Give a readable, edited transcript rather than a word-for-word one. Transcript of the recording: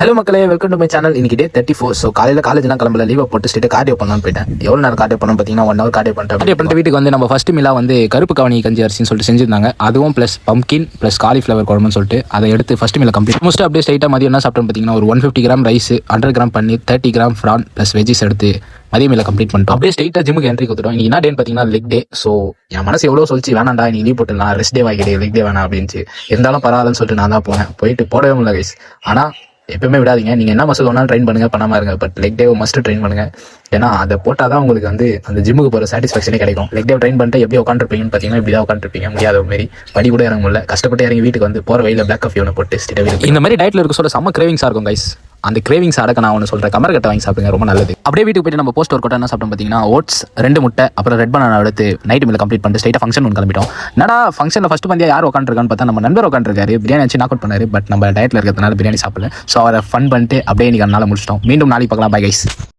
Hello மக்களே, welcome to my channel. இன்னைக்கு டே 34. So காலையில் காலேஜ்லாம் கிளம்பல, லீவை போட்டு ஸ்ட்ரெயிட் கார்டியோ பண்ணலான்னு போயிட்டேன். எவ்வளோ நேரம் கார்டியோ பண்ணணும் பார்த்தீங்கன்னா 1 hour கார்டியோ பண்ணிட்டு வீட்டுக்கு வந்து நம்ம ஃபர்ஸ்ட் மீலாக வந்து கருப்பு கவனி கஞ்சி அரிசின்னு சொல்லிட்டு செஞ்சிருந்தாங்க. அதுவும் ப்ளஸ் பம்கின் ப்ளஸ் காலிஃப்ளவர் குழம்புன்னு சொல்லிட்டு அதை எடுத்து ஃபர்ஸ்ட் மீலை கம்ப்ளீட் மோஸ்ட் அப்படியே ஸ்ட்ரைட்டாக மதியம் என்ன சாப்பிட்டோம் பார்த்தீங்கன்னா ஒரு 150 கிராம் ரைஸ், 100 கிராம் பன்னீர், 30 கிராம் ஃப்ரான் ப்ளஸ் வெஜிஸ் எடுத்து மதிய மீலை கம்ப்ளீட் பண்ணிட்டோம். அப்படியே ஸ்ட்ரைட்டாக ஜிம்முக்கு என்ட்ரி கொடுத்துட்டோம். இன்னைக்கு என்ன டேன்னு பார்த்தீங்கன்னா லெக் டே. ஸோ என் மனசு எவ்வளோ சொல்லிச்சு, வேணாண்டா நீ லீவ் போட்டுலாம், ரெஸ்ட் டே வாங்கிடு, லெக் டே வேணாம் அப்படின்ச்சு. இருந்தாலும் பரவாயில்லன்னு சொல்லிட்டு நான் தான் போயிட்டு போடவே முடியல கைஸ். ஆனால் எப்பவுமே விடாதீங்க, நீங்க என்ன மசில் வேணாலும் ட்ரெயின் பண்ணுங்க, பண்ணாம இருங்க, but leg day must train பண்ணுங்க. ஏன்னா அதை போட்டாதான் உங்களுக்கு வந்து அந்த ஜிம்முக்கு போற சாட்டிஸ்ஃபேக்ஷனே கிடைக்கும். லெக் டே ட்ரெயின் பண்ணிட்டு எப்படி உட்காந்துருப்பீங்கன்னு பார்த்தீங்கன்னா இப்படிதான் உட்காந்துருப்பீங்க, முடியாத மாரி படி கூட இறங்க முடியல, கஷ்டப்பட்டு இறங்கி வீட்டுக்கு வந்து போற வழியில பிளாக் காஃபி ஒன்று போட்டு ஸ்ட்ரெயிட்டாக இந்த மாதிரி டயட்ல இருக்க சொல்ல செம்ம கிரேவிங்ஸா இருக்கும் கைஸ். அந்த கிரேவிங்ஸ் அடக்க நான் ஒன்று சொல்கிறேன், கமர் கட்டை வாங்கி சாப்பிடுங்க, ரொம்ப நல்லது. அப்படியே வீட்டுக்கு போயிட்டு நம்ம போஸ்ட் ஒர்க் அவுட் என்ன சாப்பிட்டோம் பார்த்தீங்கன்னா ஓட்ஸ் 2 முட்டை அப்புறம் ரெட் பனானா எடுத்து நைட் மீல் கம்ப்ளீட் பண்ணிட்டு ஸ்ட்ரைட்டாக ஃபங்க்ஷன் ஒன்று கிளம்பிட்டோம். என்னடா ஃபங்க்ஷனில் ஃபர்ஸ்ட் பந்தியா யார் உட்காந்துருக்கான்னு பார்த்தா நம்ம நண்பர் உட்காந்துருக்காரு. பிரியாணி வச்சு நாக் அவுட் பண்ணாரு, பட் நம்ம டயட்ல இருக்கிறதுனால பிரியாணி சாப்பிடல. ஸோ அவரை ஃபன் பண்ணிட்டு அப்படியே இன்னைக்கு நாளை முடிச்சிட்டோம். மீண்டும் நாளைக்கு பார்க்கலாம். Bye guys.